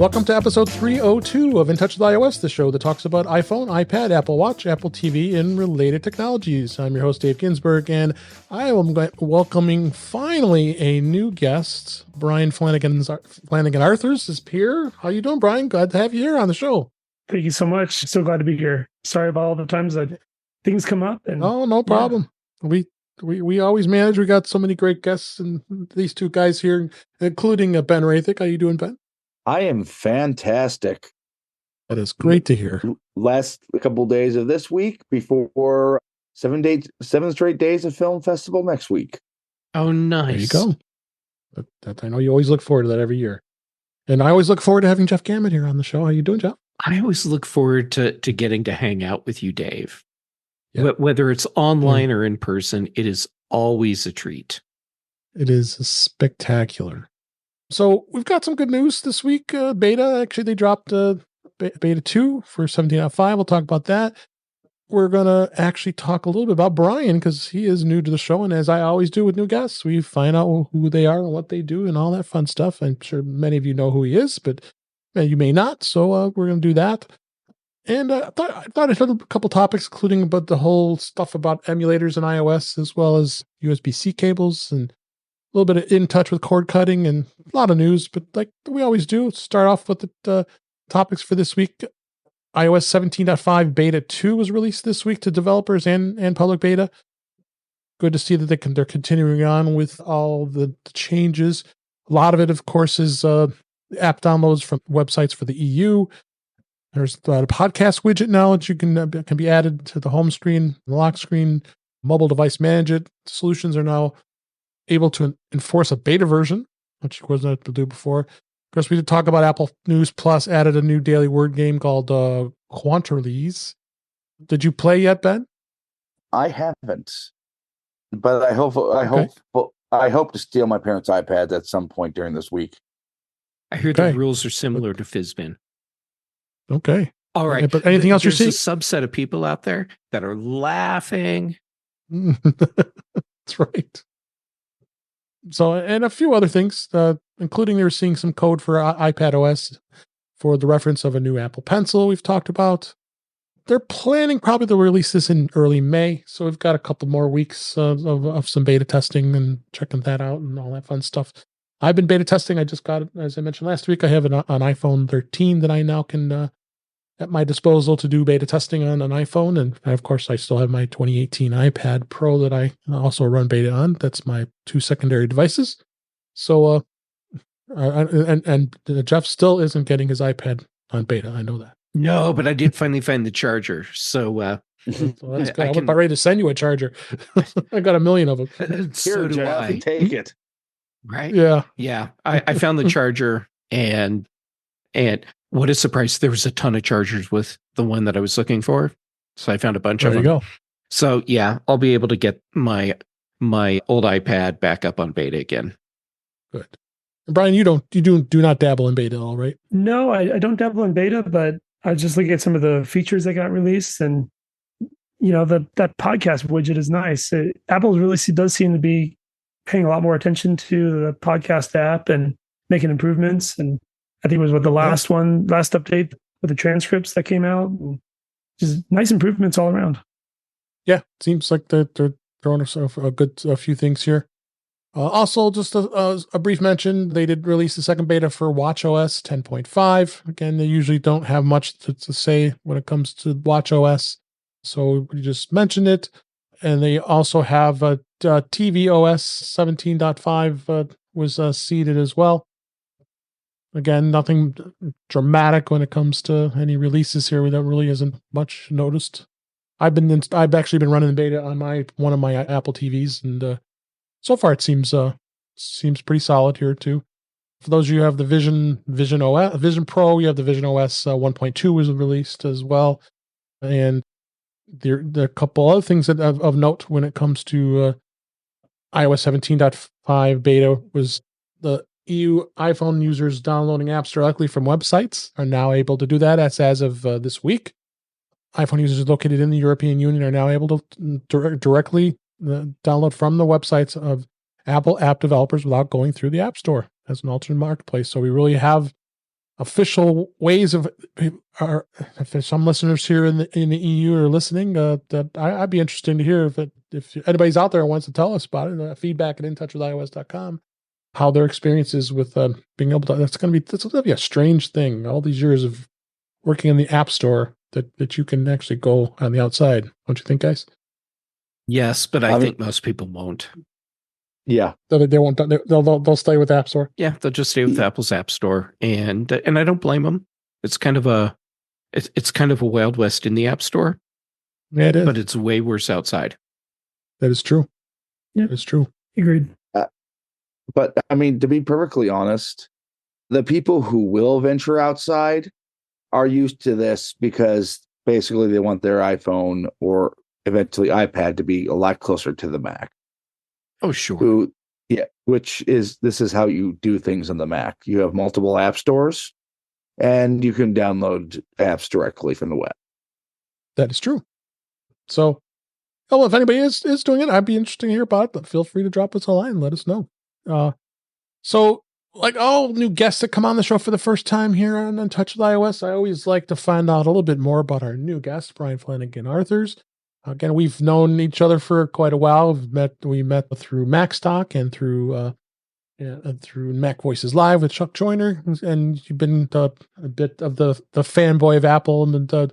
Welcome to episode 302 of In Touch with iOS, the show that talks about iPhone, iPad, Apple Watch, Apple TV, and related technologies. I'm your host, Dave Ginsburg, and I am welcoming finally a new guest. Brian Flanigan-Arthurs is here. How you doing, Brian? Glad to have you here on the show. Thank you so much. So glad to be here. Sorry about all the times that things come up. Oh, no problem. Yeah. We always manage. We got so many great guests, and these two guys here, including Ben Roethig. How you doing, Ben? I am fantastic. That is great to hear. Last couple of days of this week before 7 straight days of film festival next week. Oh, nice. There you go. That I know you always look forward to that every year. And I always look forward to having Jeff Gamet here on the show. How you doing, Jeff? I always look forward to getting to hang out with you, Dave. Yeah. Whether it's online or in person, it is always a treat. It is spectacular. So we've got some good news this week. Beta, actually, they dropped Beta 2 for 17.5. We'll talk about that. We're going to actually talk a little bit about Brian because he is new to the show. And as I always do with new guests, we find out who they are and what they do and all that fun stuff. I'm sure many of you know who he is, but you may not. So we're going to do that. And I thought I had a couple topics, including about the whole stuff about emulators and iOS, as well as USB-C cables and a little bit of in touch with cord cutting and a lot of news. But like we always do, start off with the topics for this week. iOS 17.5 Beta 2 was released this week to developers and public beta. Good to see that they're continuing on with all the changes. A lot of it, of course, is app downloads from websites for the EU. There's the podcast widget now that you can be added to the home screen, the lock screen, mobile device management solutions are now able to enforce a beta version, which of course not able to do before. Of course, we did talk about Apple News Plus added a new daily word game called Quanterlies. Did you play yet, Ben? I haven't, but I hope to steal my parents' iPads at some point during this week. I hear the rules are similar to Fizzbin. Okay. All right. But anything else you're seeing? There's a subset of people out there that are laughing. That's right. So, and a few other things, including they were seeing some code for iPad OS for the reference of a new Apple Pencil we've talked about. They're planning probably to release this in early May. So we've got a couple more weeks of some beta testing and checking that out and all that fun stuff. I've been beta testing. I just got it, as I mentioned last week. I have an iPhone 13 that I now can at my disposal to do beta testing on an iPhone. And of course, I still have my 2018 iPad Pro that I also run beta on. That's my two secondary devices. So, and Jeff still isn't getting his iPad on beta. I know that. No, but I did finally find the charger. So, so that's good. I'm about ready to send you a charger. I got 1 million of them. So do Jeff, I. take it. Right? Yeah. Yeah. I found the charger and what a surprise. There was a ton of chargers with the one that I was looking for. So I found a bunch of them. There you go. So yeah, I'll be able to get my old iPad back up on beta again. Good. And Brian, you do not dabble in beta at all, right? No, I don't dabble in beta, but I just look at some of the features that got released, and that podcast widget is nice. Apple really does seem to be paying a lot more attention to the podcast app and making improvements. And I think it was the last update with the transcripts that came out. Just nice improvements all around. Yeah, seems like they're throwing a few things here. Also, just a brief mention, they did release the second beta for watchOS 10.5. Again, they usually don't have much to say when it comes to watchOS, so we just mentioned it. And they also have tvOS 17.5 was seeded as well. Again, nothing dramatic when it comes to any releases here. That really isn't much noticed. I've actually been running the beta on one of my Apple TVs, and so far it seems pretty solid here too. For those of you who have the Vision Pro, you have the Vision OS 1.2 was released as well, and there are a couple other things that of note when it comes to iOS 17.5 beta was the EU iPhone users downloading apps directly from websites are now able to do that as of this week. iPhone users located in the European Union are now able to directly download from the websites of Apple app developers without going through the App Store as an alternate marketplace. So we really have official ways of if some listeners here in the EU are listening, that I'd be interested to hear if anybody's out there who wants to tell us about it. Feedback at intouchwithios.com, how their experiences with being able to. That's going to be a strange thing. All these years of working in the App Store, that you can actually go on the outside. Don't you think, guys? Yes, but I think most people won't. Yeah, They won't. They'll stay with the App Store. Yeah, they'll just stay with Apple's App Store, and I don't blame them. It's kind of a Wild West in the App Store. Yeah, it is, but it's way worse outside. That is true. Yeah, it's true. Agreed. But I mean, to be perfectly honest, the people who will venture outside are used to this because basically they want their iPhone or eventually iPad to be a lot closer to the Mac. Oh, sure. This is how you do things on the Mac. You have multiple app stores and you can download apps directly from the web. That is true. So, if anybody is doing it, I'd be interested to hear about it, but feel free to drop us a line and let us know. So, like all new guests that come on the show for the first time here on Touch with iOS, I always like to find out a little bit more about our new guest, Brian Flanigan-Arthurs. Again, we've known each other for quite a while. We met through Macstock and through Mac Voices Live with Chuck Joyner, and you've been a bit of the fanboy of Apple. And tell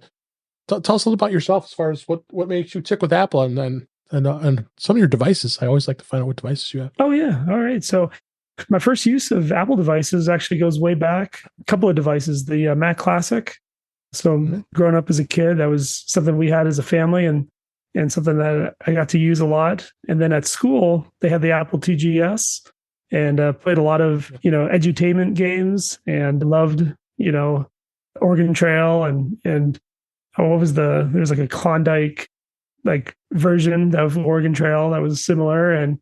us a little about yourself as far as what makes you tick with Apple and some of your devices. I always like to find out what devices you have. Oh yeah, all right. So my first use of Apple devices actually goes way back. A couple of devices, the Mac Classic. So growing up as a kid, that was something we had as a family and something that I got to use a lot. And then at school, they had the Apple TGS and played a lot of, edutainment games and loved, Oregon Trail and what was there's like a Klondike version of Oregon Trail that was similar. And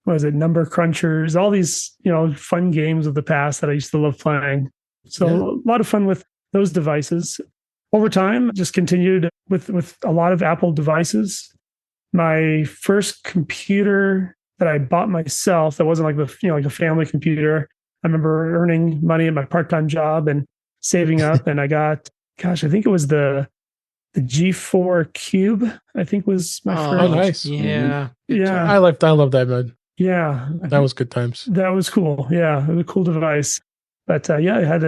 what was it? Number Crunchers, all these, fun games of the past that I used to love playing. So a lot of fun with those devices. Over time, just continued with a lot of Apple devices. My first computer that I bought myself, that wasn't like a family computer. I remember earning money at my part-time job and saving up, and I got, I think it was the G4 Cube. I think was my first. Oh, nice. Yeah, yeah. I love that, man. Yeah, that was good times. That was cool. Yeah, it was a cool device. But I had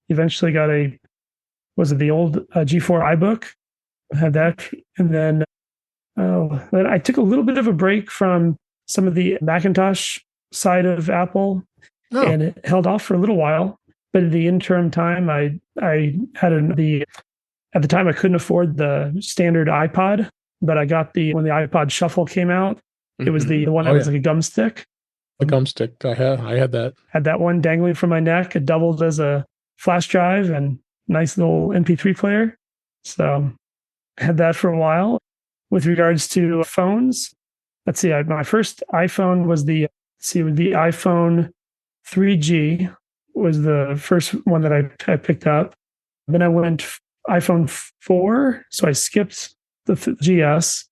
eventually got the old G4 iBook. I had that. And then I took a little bit of a break from some of the Macintosh side of Apple and it held off for a little while. But in the interim time, I had at the time I couldn't afford the standard iPod, but I got when the iPod Shuffle came out. It was the one that was like a gum stick. The gum stick. I had that. Had that one dangling from my neck. It doubled as a flash drive and nice little MP3 player. So I had that for a while. With regards to phones, let's see, my first iPhone was the iPhone 3G was the first one that I picked up. Then I went iPhone 4, so I skipped the GS.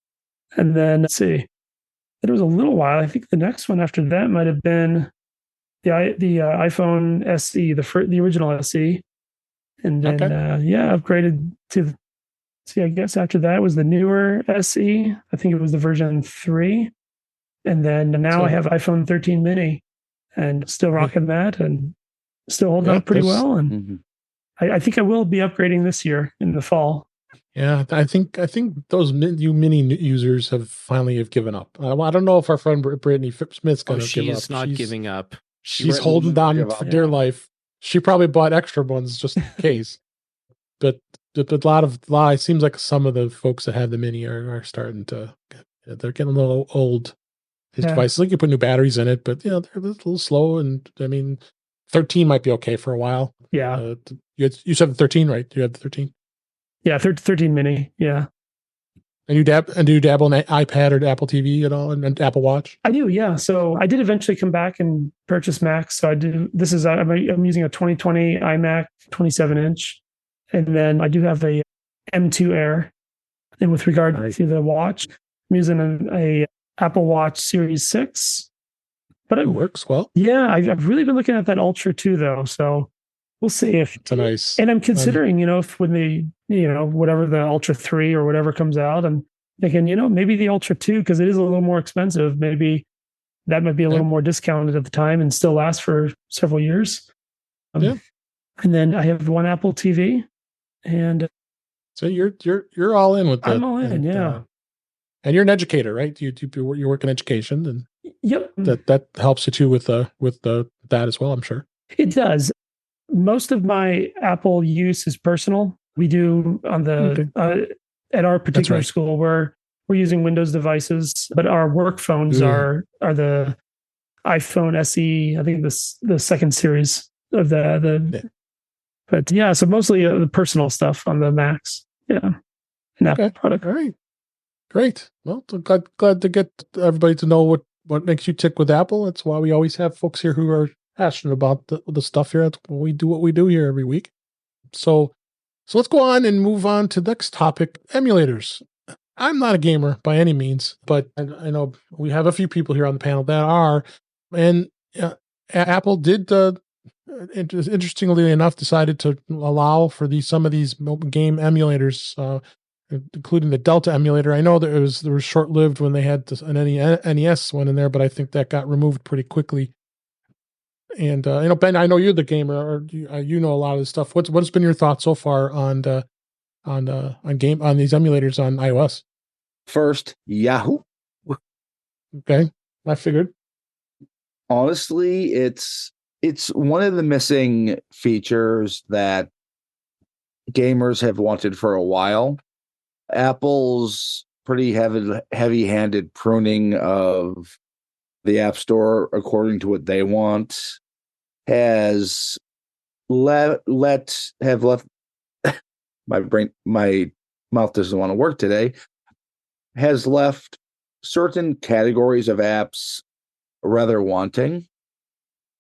And then, let's see, it was a little while. I think the next one after that might have been the iPhone SE, the original SE. And then, upgraded to, I guess after that was the newer SE. I think it was the version 3. And then now I have iPhone 13 mini and still rocking that and still holding up pretty well. And I think I will be upgrading this year in the fall. Yeah, I think those you mini users have given up. I don't know if our friend Brittany Smith's going to give up. She's not giving up. She's holding down for dear life. She probably bought extra ones just in case. But a lot, it seems like some of the folks that have the mini are starting to, they're getting a little old. His devices, like you put new batteries in it, but they're a little slow. And I mean, 13 might be okay for a while. Yeah. You said the 13, right? You had the 13. Yeah, 13 mini. Yeah. And do you dabble in iPad or Apple TV at all, and Apple Watch? I do, yeah. So I did eventually come back and purchase Macs. So I do. I'm using a 2020 iMac 27-inch, and then I do have a M2 Air. And with regard to the watch, I'm using a Apple Watch Series 6. But it works well. Yeah, I've really been looking at that Ultra too, though. So we'll see if It's a nice. And I'm considering, if when the, whatever the Ultra 3 or whatever comes out, I'm thinking, maybe the Ultra 2, because it is a little more expensive. Maybe that might be a little more discounted at the time and still last for several years. Yeah. And then I have one Apple TV, and so you're all in with that. I'm all in, yeah. And you're an educator, right? You work in education, and yep, that helps you too with that as well, I'm sure. It does. Most of my Apple use is personal. We do on the at our particular school where we're using Windows devices, but our work phones are the iPhone SE. I think the second series of But yeah, so mostly the personal stuff on the Macs. Yeah, an Apple product. All right, great. Well, glad to get everybody to know what makes you tick with Apple. That's why we always have folks here who are passionate about the stuff here. That's why we do what we do here every week. So let's go on and move on to the next topic: emulators. I'm not a gamer by any means, but I know we have a few people here on the panel that are, and Apple did. Interestingly enough, decided to allow for some of these game emulators, including the Delta emulator. I know there was short-lived when they had an NES one in there, but I think that got removed pretty quickly. And Ben, I know you're the gamer, or you know a lot of this stuff. What's been your thoughts so far on these emulators on iOS? First, Yahoo. Okay, I figured. Honestly, it's one of the missing features that gamers have wanted for a while. Apple's pretty heavy-handed pruning of the App Store, according to what they want, has left my mouth doesn't want to work today, has left certain categories of apps rather wanting.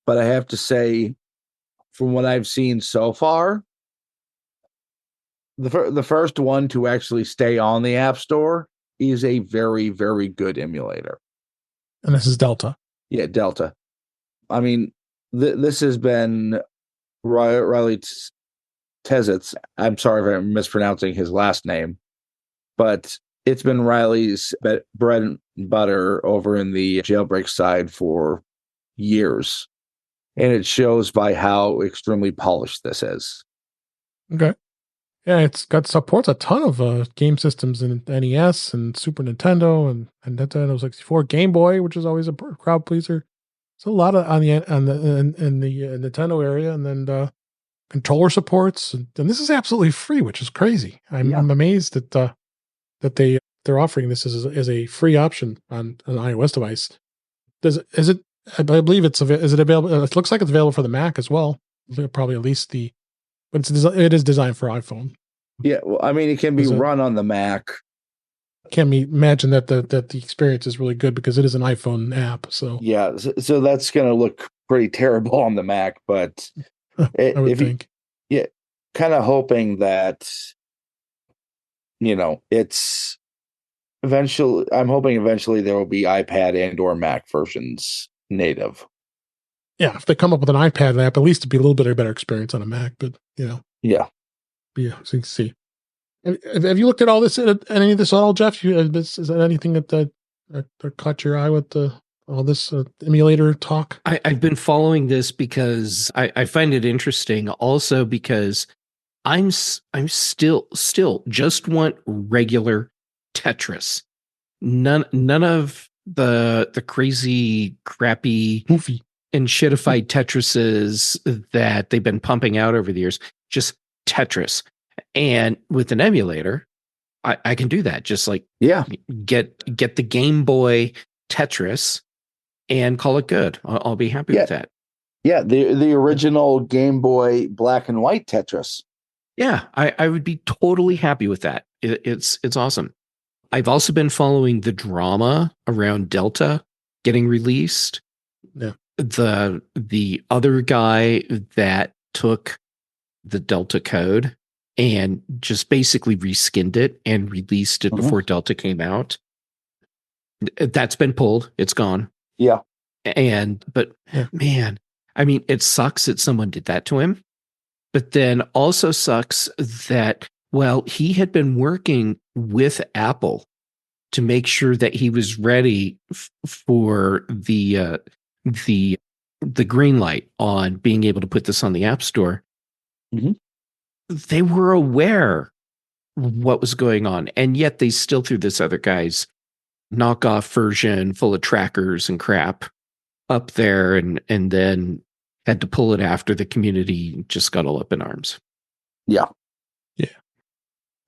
But I have to say, from what I've seen so far, the first one to actually stay on the App Store is a very, very good emulator. And this is Delta. Yeah, Delta. I mean, this has been Riley Tezitz. I'm sorry if I'm mispronouncing his last name, but it's been Riley's bread and butter over in the jailbreak side for years. And it shows by how extremely polished this is. Okay. Yeah, it's got supports a ton of game systems in NES and Super Nintendo and Nintendo 64, Game Boy, which is always a crowd pleaser. It's a lot of on the Nintendo area, and then controller supports, and this is absolutely free, which is crazy. I'm amazed that they're offering this as a free option on an iOS device. Is it? I believe is it available? It looks like it's available for the Mac as well. Probably at least but it is designed for iPhone. Yeah, well, I mean, it can be run on the Mac. Can imagine that the experience is really good because it is an iPhone app. So yeah, so that's going to look pretty terrible on the Mac, but I would think. Kind of hoping that it's eventually. I'm hoping eventually there will be iPad and/or Mac versions native. Yeah, if they come up with an iPad app, at least it'd be a little bit of a better experience on a Mac. But Yeah. So you can see. Have you looked at all this? Any of this at all, Jeff? Is there anything that caught your eye with all this emulator talk? I've been following this because I find it interesting. Also because I'm still just want regular Tetris. None of the crazy, crappy, goofy, and shitified Tetrises that they've been pumping out over the years. Just Tetris. And with an emulator, I can do that. Just like get the Game Boy Tetris and call it good. I'll be happy with that. Yeah, the original Game Boy black and white Tetris. Yeah, I would be totally happy with that. It's awesome. I've also been following the drama around Delta getting released. Yeah. The other guy that took the Delta code and just basically reskinned it and released it before Delta came out. That's been pulled. It's gone. Yeah. Man, I mean, it sucks that someone did that to him. But then also sucks that, well, he had been working with Apple to make sure that he was ready for the green light on being able to put this on the App Store. Mm-hmm. They were aware what was going on, and yet they still threw this other guy's knockoff version full of trackers and crap up there, and then had to pull it after the community just got all up in arms. Yeah. How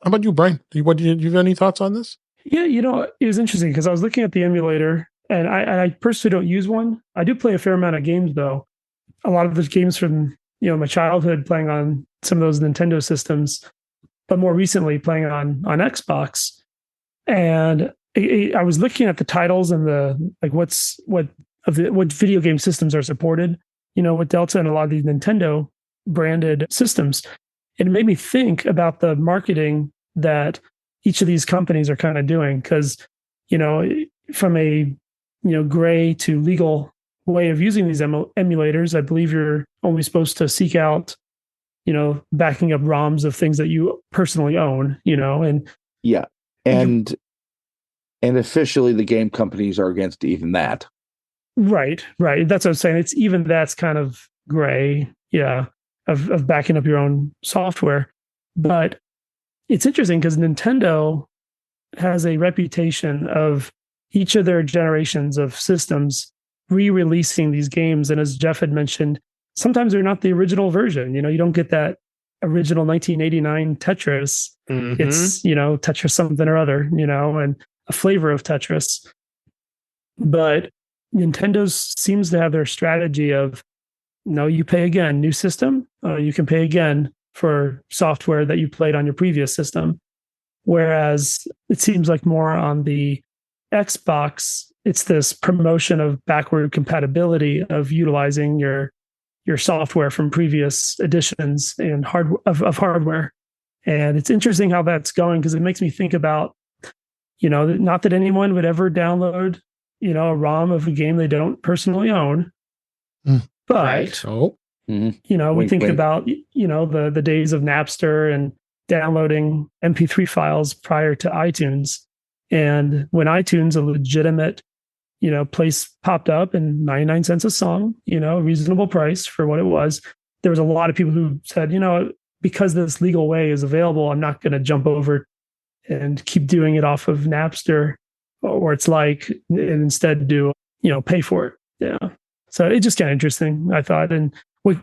about you, Brian? Do you have any thoughts on this? Yeah, it was interesting because I was looking at the emulator, and I personally don't use one. I do play a fair amount of games, though. A lot of those games from my childhood, playing on some of those Nintendo systems, but more recently playing on Xbox. And I was looking at the titles and what video game systems are supported, with Delta and a lot of these Nintendo branded systems. It made me think about the marketing that each of these companies are kind of doing, because, from a, gray to legal way of using these emulators, I believe you're only supposed to seek out, backing up ROMs of things that you personally own, and yeah. And officially the game companies are against even that. Right. That's what I'm saying. It's even that's kind of gray, of backing up your own software. But it's interesting because Nintendo has a reputation of each of their generations of systems re-releasing these games. And as Jeff had mentioned, sometimes they're not the original version. You don't get that original 1989 Tetris. Mm-hmm. It's, Tetris something or other, and a flavor of Tetris. But Nintendo seems to have their strategy of, no, you pay again, new system, you can pay again for software that you played on your previous system. Whereas it seems like more on the Xbox, it's this promotion of backward compatibility of utilizing your software from previous editions and of hardware. And it's interesting how that's going, because it makes me think about, not that anyone would ever download, a ROM of a game they don't personally own. But, right. We think about, the days of Napster and downloading MP3 files prior to iTunes. And when iTunes, a legitimate, place popped up and 99 cents a song, reasonable price for what it was, there was a lot of people who said, because this legal way is available, I'm not going to jump over and keep doing it off of Napster, or it's like, and instead do, pay for it. Yeah. So it's just kind of interesting, I thought. And what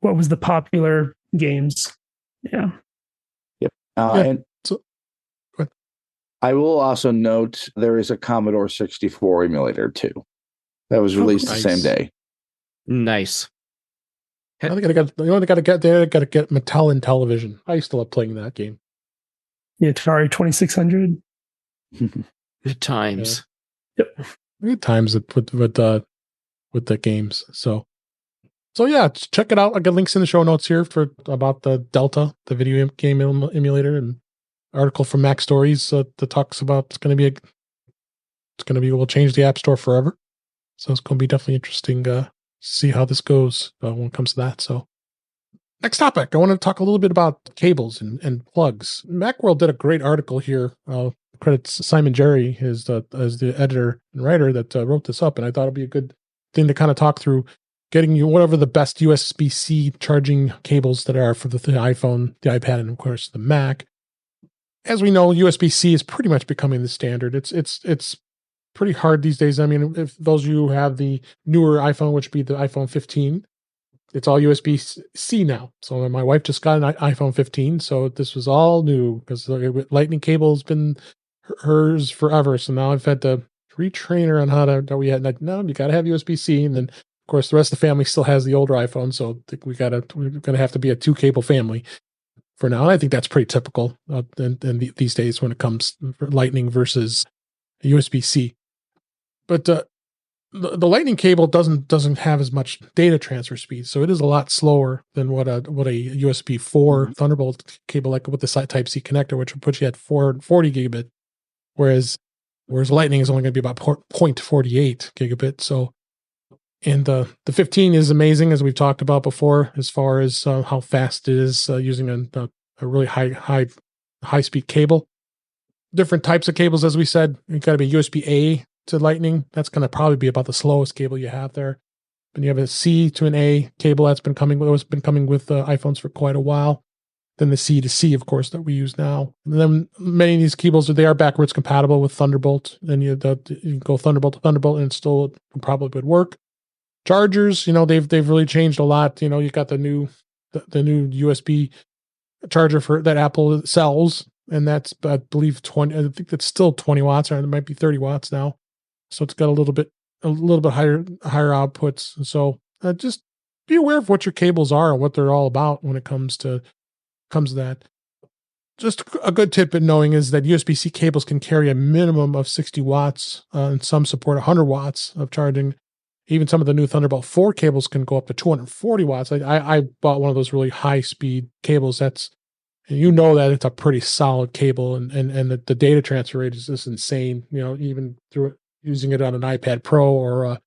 was the popular games? Yeah. Yep. And I will also note there is a Commodore 64 emulator too that was released the same day. Nice. I think got to get Mattel and Television. I used to love playing that game. The Atari 2600. Good times. Yep. Good times with the games. So yeah, check it out. I got links in the show notes here about the Delta, the video game emulator, and article from Mac Stories that talks about we'll change the App Store forever. So it's going to be definitely interesting to see how this goes when it comes to that. So next topic, I want to talk a little bit about cables and plugs. Macworld did a great article here. Credits Simon Jerry as the editor and writer that wrote this up, and I thought it'd be a good thing to kind of talk through getting you whatever the best USB-C charging cables that are for the iPhone, the iPad, and of course the Mac. As we know, USB-C is pretty much becoming the standard. It's pretty hard these days. I mean, if those of you who have the newer iPhone, which would be the iPhone 15, it's all USB-C now. So my wife just got an iPhone 15, so this was all new because the Lightning cable has been hers forever. So now I've had to retrain her on how to. We had no, you got to have USB-C, and then of course the rest of the family still has the older iPhone, so I think we're gonna have to be a 2-cable family for now. And I think that's pretty typical these days when it comes for Lightning versus USB-C. But the Lightning cable doesn't have as much data transfer speed, so it is a lot slower than what a USB 4 Thunderbolt cable, like with the Type-C connector, which will put you at 40 gigabit, whereas Lightning is only going to be about 0.48 gigabit. So And the 15 is amazing, as we've talked about before, as far as how fast it is using a really high speed cable. Different types of cables, as we said. You've got to be USB-A to Lightning. That's going to probably be about the slowest cable you have there. Then you have a C to an A cable that's been coming with iPhones for quite a while. Then the C to C, of course, that we use now. And then many of these cables, they are backwards compatible with Thunderbolt. Then you can go Thunderbolt to Thunderbolt, and it still probably would work. Chargers, they've really changed a lot. You got the new USB charger that Apple sells, and that's, I believe, 20. I think that's still 20 watts, or it might be 30 watts now. So it's got a little bit higher outputs. So just be aware of what your cables are and what they're all about when it comes to that. Just a good tip in knowing is that USB-C cables can carry a minimum of 60 watts, and some support 100 watts of charging. Even some of the new Thunderbolt 4 cables can go up to 240 watts. I bought one of those really high-speed cables. And that it's a pretty solid cable, and the data transfer rate is just insane. Even through it, using it on an iPad Pro or an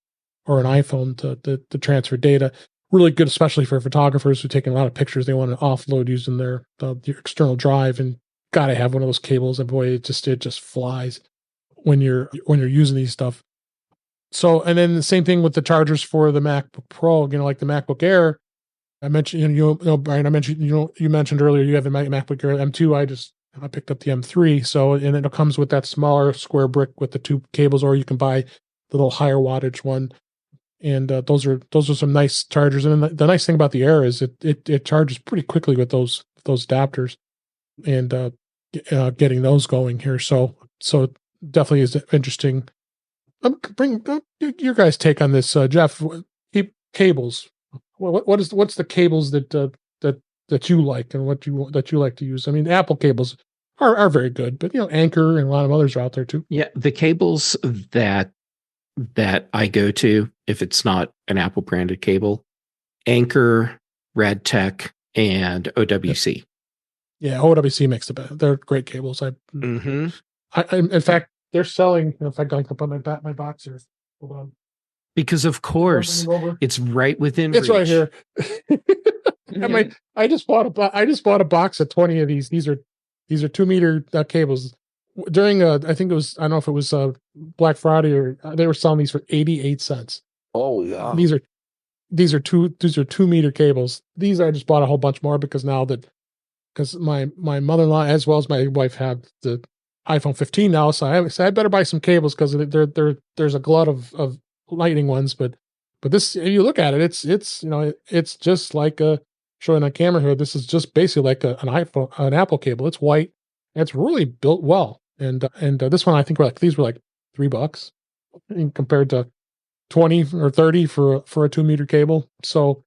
iPhone to transfer data. Really good, especially for photographers who are taking a lot of pictures. They want to offload using their external drive, and got to have one of those cables. And boy, it just flies when you're using these stuff. So, and then the same thing with the chargers for the MacBook Pro. Like the MacBook Air. I mentioned, Brian. You mentioned earlier you have the MacBook Air M2. I picked up the M3. So, and it comes with that smaller square brick with the two cables, or you can buy the little higher wattage one. And those are some nice chargers. And then the nice thing about the Air is it charges pretty quickly with those adapters, and getting those going here. So definitely is interesting. Bring your guys' take on this, Jeff. Cables. What's the cables that you like and that you like to use? I mean, Apple cables are very good, but Anchor and a lot of others are out there too. Yeah, the cables that I go to, if it's not an Apple branded cable, Anchor, RadTech, and OWC. Yeah, OWC makes the best. They're great cables. In fact, they're selling. In fact, I can put my box here. Hold on. Because of course, it's right within reach. It's right here. I just bought a box of 20 of these. These are 2-meter cables. During I think it was, I don't know if it was Black Friday, or they were selling these for 88 cents. Oh yeah. These are 2-meter cables. These I just bought a whole bunch more because my mother-in-law as well as my wife have the iPhone 15 now, so I better buy some cables because there's a glut of Lightning ones, but this, if you look at it, it's just like showing on camera here. This is just basically like an Apple cable. It's white, and it's really built well. And this one, I think these were like $3 compared to 20 or 30 for a 2-meter cable. So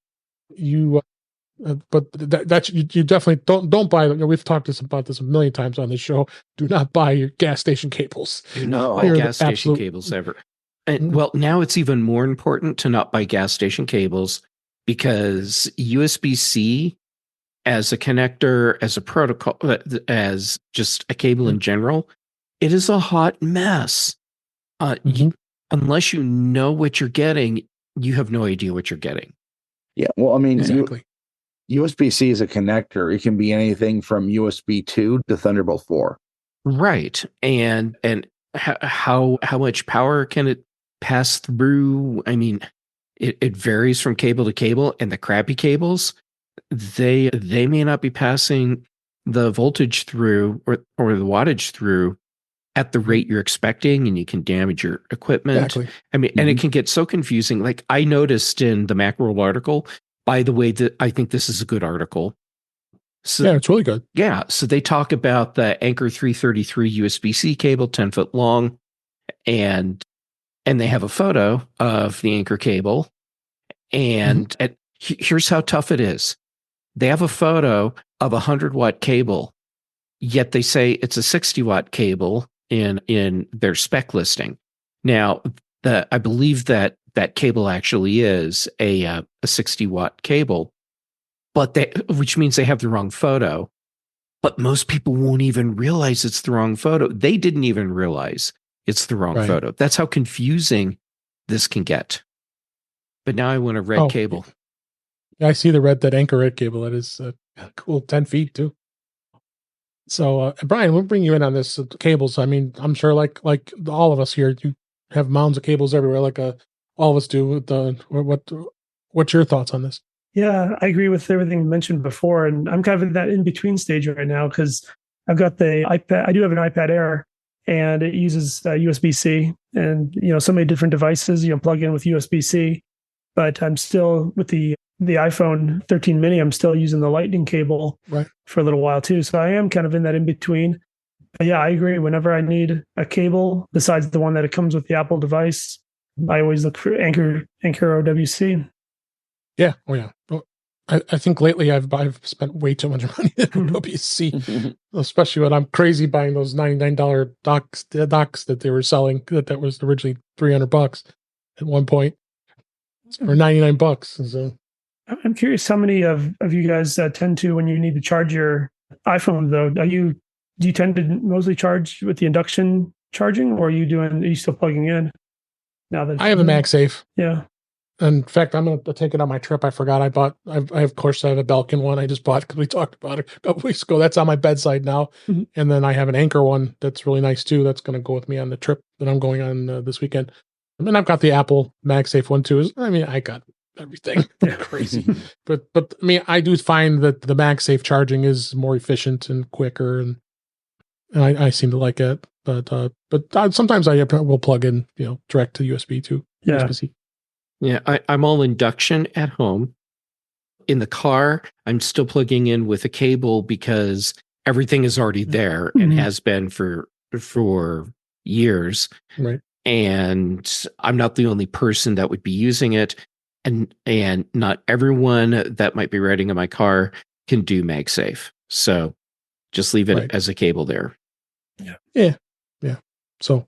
but you definitely don't buy them. We've talked about this a million times on this show. Do not buy your gas station cables. Do not buy gas station cables ever. And well, now it's even more important to not buy gas station cables, because USB-C as a connector, as a protocol, as just a cable in general, it is a hot mess. Unless you know what you're getting, you have no idea what you're getting. Yeah, well, I mean, exactly. USB-C is a connector. It can be anything from USB 2 to Thunderbolt 4. Right, and how much power can it pass through? I mean, it varies from cable to cable, and the crappy cables, they may not be passing the voltage through or the wattage through at the rate you're expecting, and you can damage your equipment. Exactly. I mean, and it can get so confusing. Like I noticed in the Macworld article, by the way, that I think this is a good article. So, yeah, it's really good. Yeah. So they talk about the Anchor 333 USB-C cable, 10 foot long, and they have a photo of the Anchor cable. And here's how tough it is. They have a photo of a 100-watt cable, yet they say it's a 60-watt cable in their spec listing. Now, I believe that cable actually is a 60-watt cable, but which means they have the wrong photo. But most people won't even realize it's the wrong photo. They didn't even realize it's the wrong photo. That's how confusing this can get. But now I want a red cable. Yeah, I see that Anchor red cable. That is cool, 10 feet too. So, Brian, we'll bring you in on this cables. I mean, I'm sure like all of us here, you have mounds of cables everywhere, like all of us do. What's your thoughts on this? Yeah, I agree with everything mentioned before, and I'm kind of in that in between stage right now because I've got the iPad. I do have an iPad Air, and it uses USB-C, and so many different devices. Plug in with USB-C, but I'm still with the iPhone 13 mini. I'm still using the Lightning cable for a little while too. So I am kind of in that in between. But yeah, I agree. Whenever I need a cable besides the one that it comes with the Apple device, I always look for Anchor OWC. Yeah. Oh yeah. Well, I think lately I've spent way too much money on OWC, especially when I'm crazy buying those $99 docks that they were selling. That was originally $300 at one point, or $99. So I'm curious how many of you guys tend to, when you need to charge your iPhone, though, do you tend to mostly charge with the induction charging, or are you still plugging in? Now that I have a MagSafe. Yeah. In fact, I'm going to take it on my trip. I forgot I have a Belkin one I just bought because we talked about it a couple weeks ago. That's on my bedside now. Mm-hmm. And then I have an Anchor one that's really nice too. That's going to go with me on the trip that I'm going on this weekend. And I've got the Apple MagSafe one too. I got everything. Crazy. but I mean, I do find that the MagSafe charging is more efficient and quicker, and I seem to like it. But sometimes I will plug in, direct to USB too. Yeah. USB-C. Yeah, I'm all induction at home. In the car, I'm still plugging in with a cable because everything is already there and has been for years. Right. And I'm not the only person that would be using it. And not everyone that might be riding in my car can do MagSafe. So just leave it as a cable there. Yeah. So,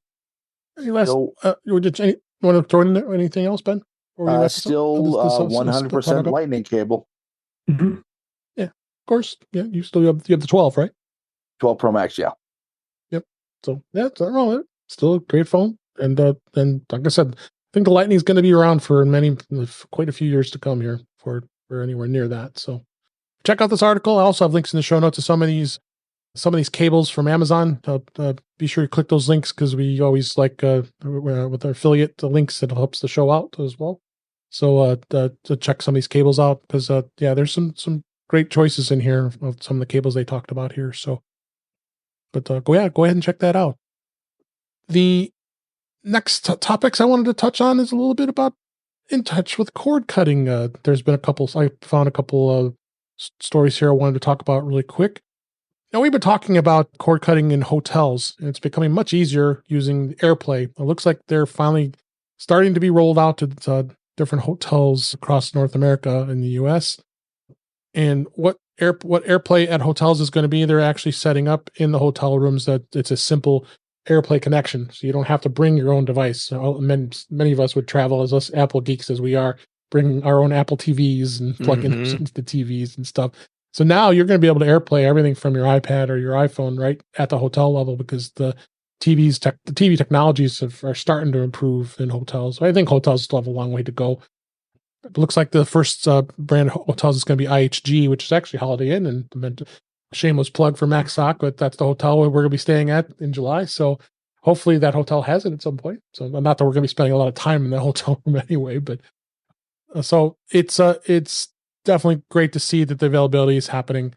any last, you want to throw in there anything else, Ben? Still 100% Lightning cable. Mm-hmm. Yeah, of course. Yeah, you have the 12, right? 12 Pro Max, yeah. Yep. So yeah, it's not wrong. Still a great phone, and like I said, I think the Lightning is going to be around for quite a few years to come here for anywhere near that. So check out this article. I also have links in the show notes to some of these cables from Amazon. Be sure to click those links because we always like with our affiliate links, it helps the show out as well. So to check some of these cables out because there's some great choices in here of some of the cables they talked about here. So, but go ahead and check that out. The next topics I wanted to touch on is a little bit about in touch with cord cutting. There's been I found a couple of stories here I wanted to talk about really quick. Now, we've been talking about cord cutting in hotels, and it's becoming much easier using AirPlay. It looks like they're finally starting to be rolled out to different hotels across North America and the U.S. And what AirPlay at hotels is going to be, they're actually setting up in the hotel rooms that it's a simple AirPlay connection, so you don't have to bring your own device. So many of us would travel, as us Apple geeks as we are, bring our own Apple TVs and plug in into the TVs and stuff. So now you're going to be able to AirPlay everything from your iPad or your iPhone right at the hotel level because the TV technologies are starting to improve in hotels. I think hotels still have a long way to go. It looks like the first brand of hotels is going to be IHG, which is actually Holiday Inn, and shameless plug for Max Sock, but that's the hotel where we're going to be staying at in July. So hopefully that hotel has it at some point. So not that we're going to be spending a lot of time in the hotel room anyway, but so it's definitely great to see that the availability is happening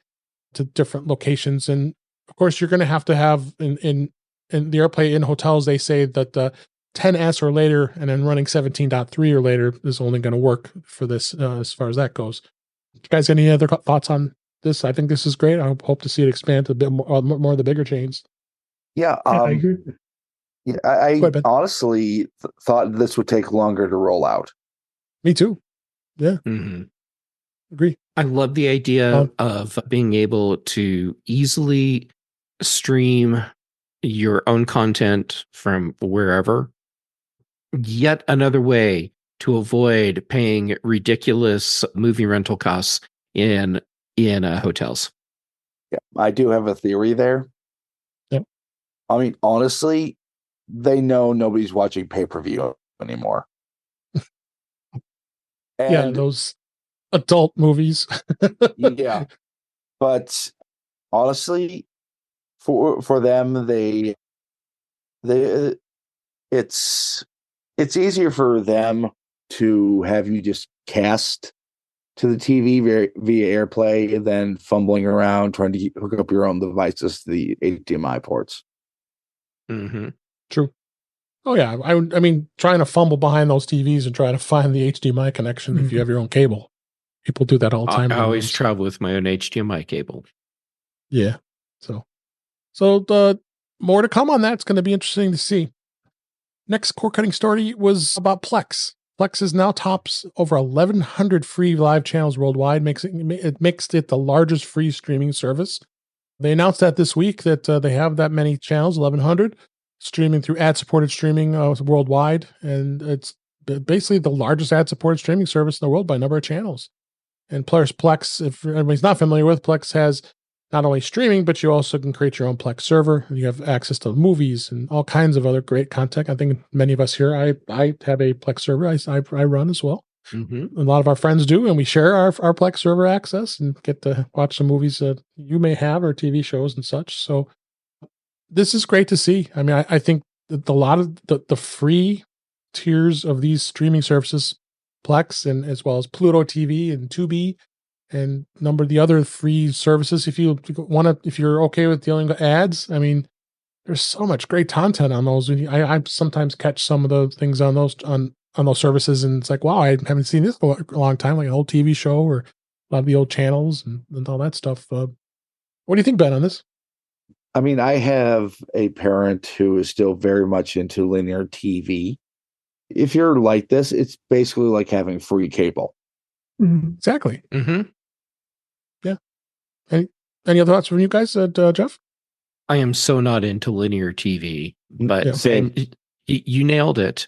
to different locations. And of course, you're going to have in the AirPlay in hotels, they say that 10S or later, and then running 17.3 or later is only going to work for this as far as that goes. You guys, any other thoughts on this? I think this is great. I hope to see it expand to a bit more of the bigger chains. Yeah, I agree. Yeah, I honestly thought this would take longer to roll out. Me too. Yeah. Agree. I love the idea of being able to easily stream your own content from wherever. Yet another way to avoid paying ridiculous movie rental costs in hotels. Yeah, I do have a theory there. Yep. I mean, honestly, they know nobody's watching pay-per-view anymore. And those adult movies. yeah, but honestly, for them, they it's easier for them to have you just cast to the TV via AirPlay than fumbling around trying to hook up your own devices to the HDMI ports. Mm-hmm. True. Oh yeah, I mean, trying to fumble behind those TVs and try to find the HDMI connection if you have your own cable. People do that all the time. I always travel with my own HDMI cable. Yeah. So the more to come on that. It's going to be interesting to see. Next cord cutting story was about Plex. Plex is now tops over 1,100 free live channels worldwide. It makes it the largest free streaming service. They announced that this week that they have that many channels, 1,100, streaming through ad-supported streaming worldwide. And it's basically the largest ad-supported streaming service in the world by number of channels. And Plex, if anybody's not familiar with, Plex has not only streaming, but you also can create your own Plex server. You have access to movies and all kinds of other great content. I think many of us here, I have a Plex server I run as well. Mm-hmm. A lot of our friends do, and we share our Plex server access and get to watch some movies that you may have or TV shows and such. So this is great to see. I mean, I think that a lot of the free tiers of these streaming services, Plex and as well as Pluto TV and Tubi and number of the other free services. If you're okay with dealing with ads, I mean, there's so much great content on those. I sometimes catch some of the things on those services, and it's like, wow, I haven't seen this for a long time, like an old TV show or a lot of the old channels and all that stuff. What do you think, Ben, on this? I mean, I have a parent who is still very much into linear TV. If you're like this, it's basically like having free cable. Mm-hmm. Exactly. Mm-hmm. Yeah. Any other thoughts from you guys, Jeff? I am so not into linear TV, but you nailed it.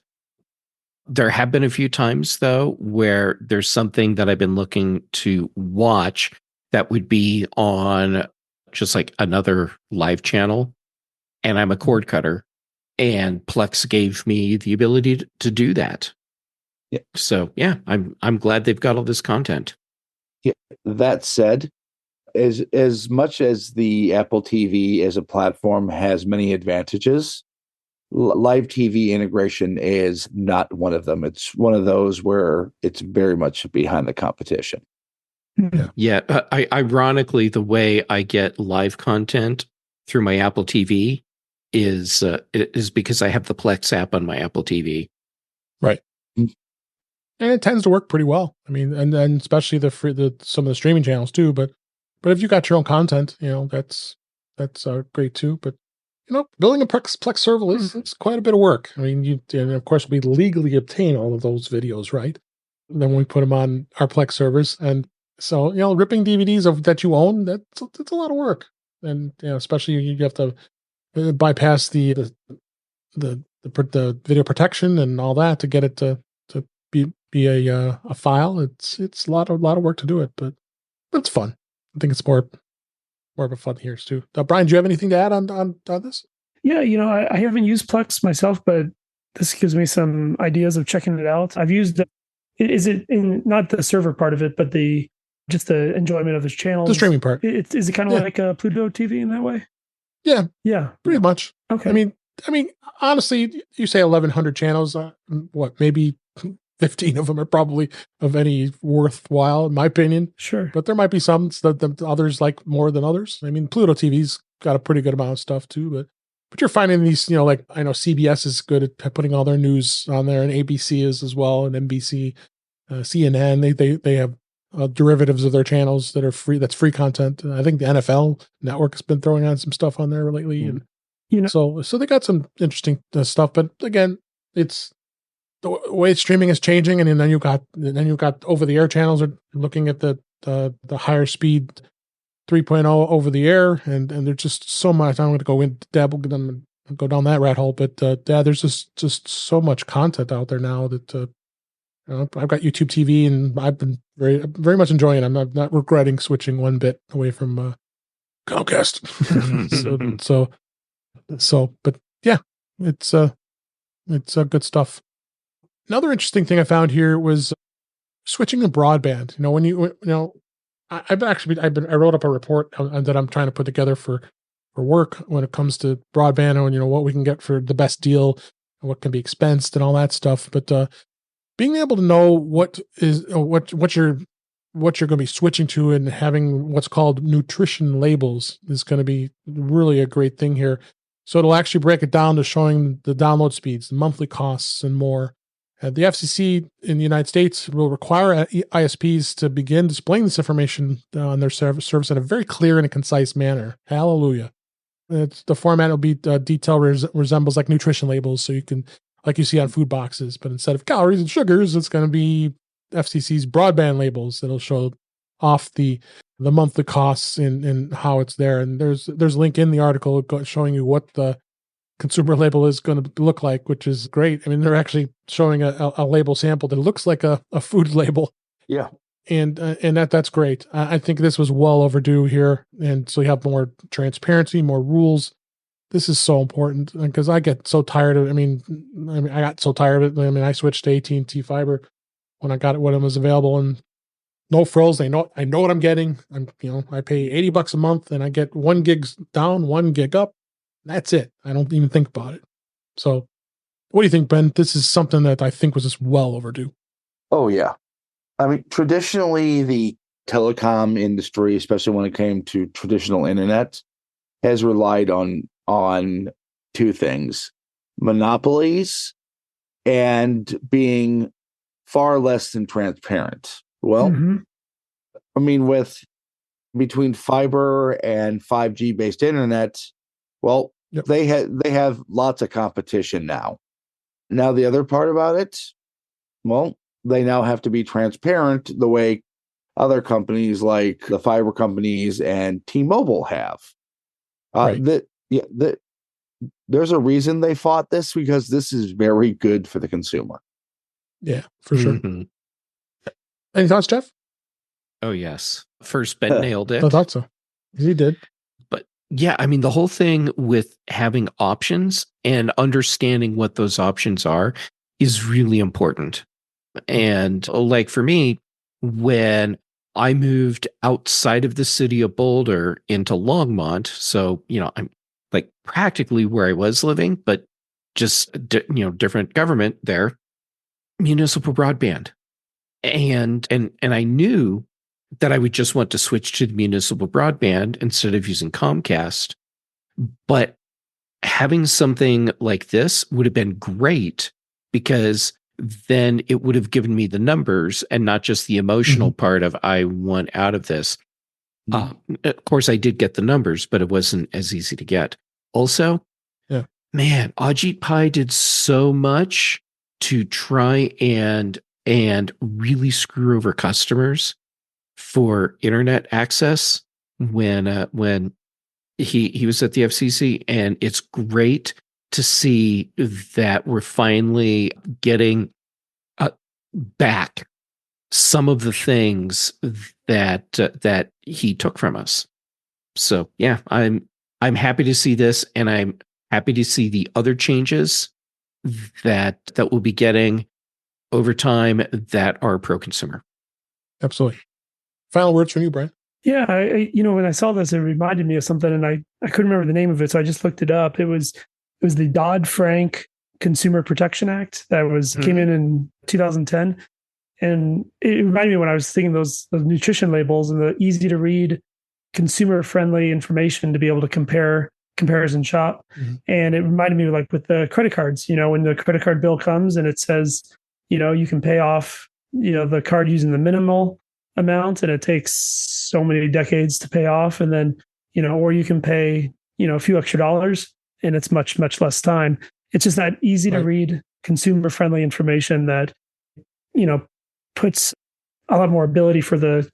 There have been a few times, though, where there's something that I've been looking to watch that would be on just like another live channel, and I'm a cord cutter, and Plex gave me the ability to do that. Yeah. So yeah, I'm glad they've got all this content. Yeah. That said, as much as the Apple TV as a platform has many advantages, live TV integration is not one of them. It's one of those where it's very much behind the competition. Yeah. Ironically, the way I get live content through my Apple TV is because I have the Plex app on my Apple TV. Right. And it tends to work pretty well. I mean, and then especially some of the streaming channels too. But if you got your own content, that's great too. But building a Plex server it's quite a bit of work. I mean, and of course we legally obtain all of those videos, right? And then we put them on our Plex servers, and so ripping DVDs that you own, that's a lot of work. And especially you have to bypass the video protection and all that to get it to be a file. It's a lot of work to do it, but it's fun. I think it's more of a fun here too. Brian, do you have anything to add on this? Yeah, I haven't used Plex myself, but this gives me some ideas of checking it out. I've used is it in not the server part of it, but just the enjoyment of his channels, the streaming part. Is it kind of like a Pluto TV in that way? Yeah, pretty much. Okay. I mean, honestly, you say 1,100 channels. Maybe 15 of them are probably of any worthwhile, in my opinion. Sure. But there might be some that the others like more than others. I mean, Pluto TV's got a pretty good amount of stuff too, but you're finding these, like I know CBS is good at putting all their news on there, and ABC is as well, and NBC, CNN. They have derivatives of their channels that are free. That's free content. I think the NFL Network has been throwing on some stuff on there lately, and so they got some interesting stuff. But again, it's the way streaming is changing, and then you got over the air channels are looking at the higher speed 3.0 over the air, and there's just so much. I'm going to go down that rat hole, but there's just so much content out there now that I've got YouTube TV, and I've been very very much enjoying it. I'm not regretting switching one bit away from Comcast. But yeah, it's good stuff. Another interesting thing I found here was switching to broadband. I wrote up a report that I'm trying to put together for work when it comes to broadband and what we can get for the best deal, and what can be expensed and all that stuff. But being able to know what you're going to be switching to and having what's called nutrition labels is going to be really a great thing here. So it'll actually break it down to showing the download speeds, the monthly costs, and more. The FCC in the United States will require ISPs to begin displaying this information on their service in a very clear and a concise manner. Hallelujah. The format will be detail resembles like nutrition labels, so you can, like you see on food boxes, but instead of calories and sugars, it's going to be FCC's broadband labels that'll show off the monthly costs and how it's there. And there's a link in the article showing you what the consumer label is going to look like, which is great. I mean, they're actually showing a label sample that looks like a food label. Yeah. And that's great. I think this was well overdue here. And so you have more transparency, more rules. This is so important because I get so tired of it. I got so tired of it. I switched to AT&T fiber when I got it when it was available, and no frills. I know what I'm getting. I pay $80 a month and I get 1 gig down, 1 gig up. That's it. I don't even think about it. So what do you think, Ben? This is something that I think was just well overdue. Oh, yeah. Traditionally, the telecom industry, especially when it came to traditional internet, has relied on two things: monopolies and being far less than transparent. Well, with between fiber and 5G based internet, well, yep, they have lots of competition now. Now, the other part about it, well, they now have to be transparent the way other companies like the fiber companies and T-Mobile have. Right. There's a reason they fought this, because this is very good for the consumer. Yeah, for sure. Any thoughts, Jeff? Oh, yes. First, Ben nailed it. I thought so. He did. But yeah, the whole thing with having options and understanding what those options are is really important. And like for me, when I moved outside of the city of Boulder into Longmont, so, I'm like practically where I was living, but just, different government there, municipal broadband. And I knew that I would just want to switch to the municipal broadband instead of using Comcast. But having something like this would have been great, because then it would have given me the numbers and not just the emotional part of I want out of this. Of course, I did get the numbers, but it wasn't as easy to get. Also, man, Ajit Pai did so much to try and really screw over customers for internet access when he was at the FCC, and it's great to see that we're finally getting back some of the things that he took from us. So yeah, I'm happy to see this, and I'm happy to see the other changes that we'll be getting over time that are pro-consumer. Absolutely. Final words from you, Brian. Yeah, when I saw this, it reminded me of something, and I couldn't remember the name of it, so I just looked it up. It was the Dodd-Frank Consumer Protection Act that came in 2010, and it reminded me when I was thinking those nutrition labels and the easy to read, consumer friendly information to be able to comparison shop. And it reminded me like with the credit cards, when the credit card bill comes and it says, you can pay off, the card using the minimal amount, and it takes so many decades to pay off. And then, or you can pay, a few extra dollars and it's much, much less time. It's just that easy to read, consumer friendly information that, puts a lot more ability for the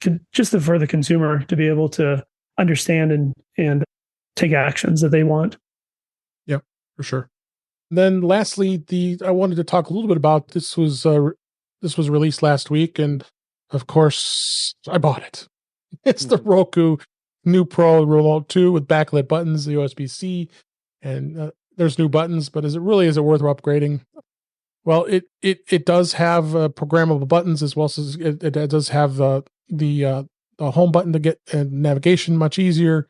consumer to be able to understand and take actions that they want. Yeah, for sure. Then lastly, I wanted to talk a little bit about this was released last week, and of course I bought it. It's the Roku new Pro Remote 2 with backlit buttons, the USB-C, and there's new buttons, but is it worth upgrading? Well, it does have programmable buttons as well as it does have the home button to get navigation much easier.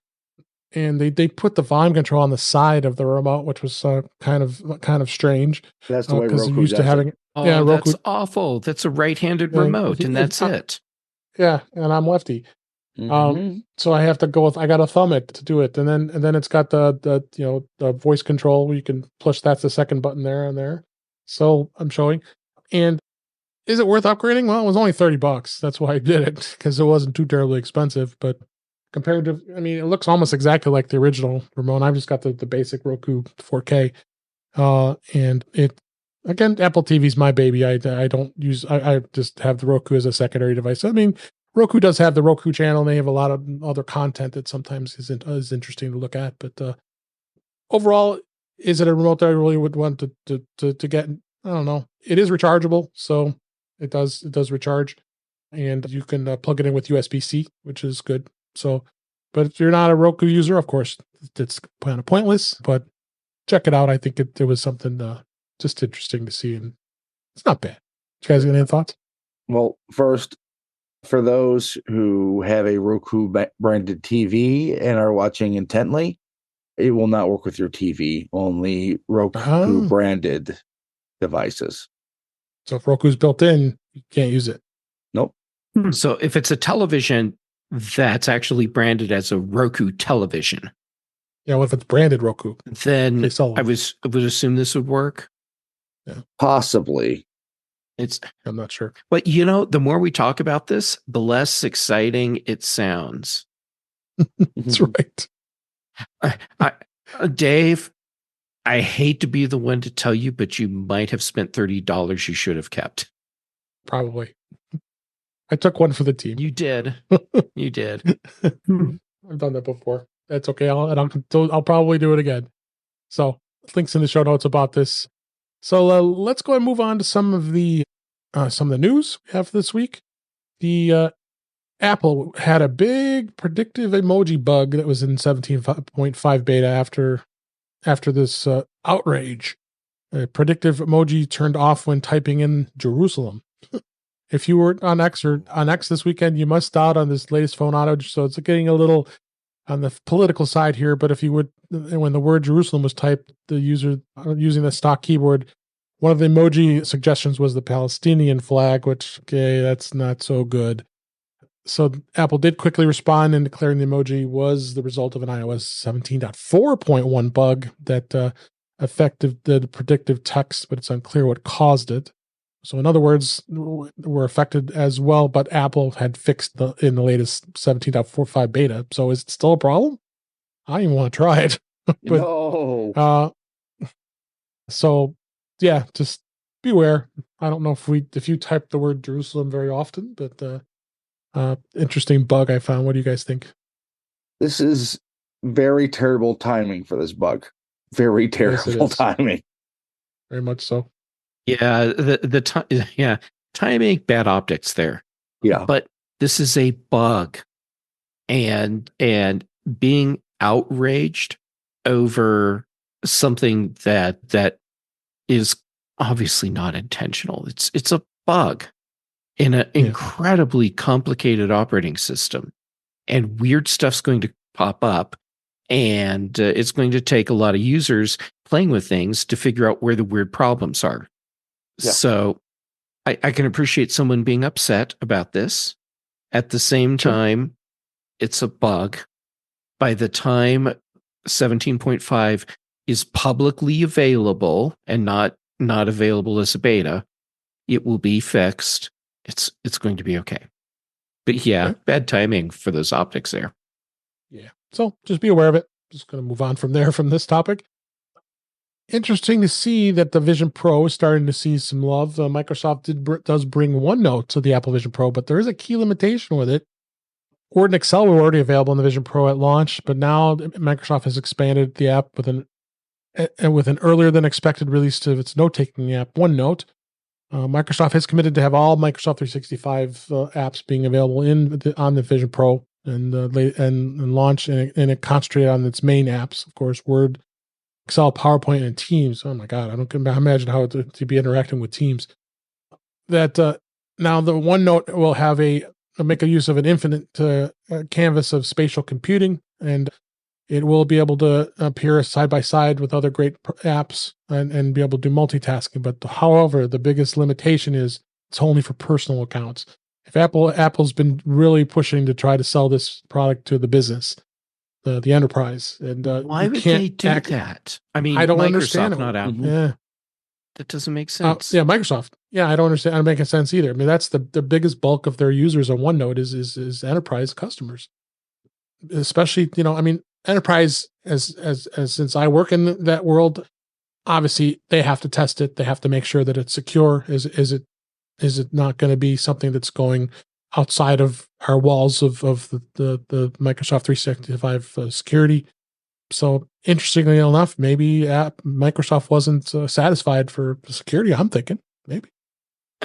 And they put the volume control on the side of the remote, which was kind of strange. That's the way because Roku I'm used does to having it. Oh, yeah, Roku. that's awful. That's a right-handed remote, and that's it. Yeah, and I'm lefty. Mhm. So I have to go with I got to thumb it to do it, and then it's got the the voice control where you can push. That's the second button there and there. So I'm showing, and is it worth upgrading? Well, it was only $30. That's why I did it, because it wasn't too terribly expensive. But compared to, I mean, it looks almost exactly like the original remote. I've just got the basic Roku 4K, and it again, Apple TV's my baby. I don't use. I just have the Roku as a secondary device. I mean, Roku does have the Roku channel, and they have a lot of other content that sometimes is interesting to look at. But overall, is it a remote that I really would want to get? I don't know. It is rechargeable, so it does recharge, and you can plug it in with USB-C, which is good. So, but if you're not a Roku user, of course, it's kind of pointless. But check it out. I think it was something just interesting to see, and it's not bad. You guys got any thoughts? Well, first, for those who have a Roku branded TV and are watching intently, it will not work with your TV. Only Roku branded devices. So if Roku's built in, you can't use it. Nope. So if it's a television that's actually branded as a Roku television, yeah. What if it's branded Roku? Then I would assume this would work. Yeah, possibly. I'm not sure. But the more we talk about this, the less exciting it sounds. That's right. Dave, I hate to be the one to tell you, but you might have spent $30 you should have kept. Probably. I took one for the team. You did. You did. I've done that before. That's okay. I'll probably do it again. So links in the show notes about this. So let's go and move on to some of the news we have this week. The Apple had a big predictive emoji bug that was in 17.5 beta after this outrage. Predictive emoji turned off when typing in Jerusalem. If you were on X this weekend, you missed out on this latest phone outage. So it's getting a little on the political side here. But if you would, when the word Jerusalem was typed, the user using the stock keyboard, one of the emoji suggestions was the Palestinian flag, which, okay, that's not so good. So Apple did quickly respond in declaring the emoji was the result of an iOS 17.4.1 bug that affected the predictive text, but it's unclear what caused it. So in other words, were affected as well, but Apple had fixed in the latest 17.45 beta. So is it still a problem? I don't even want to try it. But, no. So yeah, just beware. I don't know if you type the word Jerusalem very often, but interesting bug I found. What do you guys think? This is very terrible timing for this bug. Very terrible timing. Very much so. Yeah, timing, bad optics there. Yeah, but this is a bug, and being outraged over something that is obviously not intentional. It's a bug in an incredibly complicated operating system, and weird stuff's going to pop up, and it's going to take a lot of users playing with things to figure out where the weird problems are. Yeah. So I can appreciate someone being upset about this. At the same time, it's a bug. By the time 17.5 is publicly available and not available as a beta, it will be fixed. It's going to be okay. But yeah, bad timing for those optics there. Yeah. So just be aware of it. Just going to move on from this topic. Interesting to see that the Vision Pro is starting to see some love. Microsoft does bring OneNote to the Apple Vision Pro, but there is a key limitation with it. Word and Excel were already available in the Vision Pro at launch, but now Microsoft has expanded the app with an earlier than expected release to its note-taking app, OneNote. Microsoft has committed to have all Microsoft 365 apps being available on the Vision Pro and launch, and it concentrated on its main apps, of course, Word, Excel, PowerPoint, and Teams. Oh my God, I don't imagine how to be interacting with Teams. That now the OneNote will have make a use of an infinite canvas of spatial computing, and it will be able to appear side by side with other great apps and be able to do multitasking. But however, the biggest limitation is it's only for personal accounts. If Apple's been really pushing to try to sell this product to the business, the enterprise, and why would they do that? I mean, I don't Microsoft, understand. not Apple. Mm-hmm. Yeah. That doesn't make sense. Yeah, Microsoft. Yeah, I don't understand. I don't make sense either. I mean, that's the biggest bulk of their users on OneNote is enterprise customers, especially I mean, enterprise as since I work in that world, obviously they have to test it. They have to make sure that it's secure. Is it not going to be something that's going outside of our walls of the Microsoft 365 security? So interestingly enough, maybe Microsoft wasn't satisfied for security. I'm thinking maybe.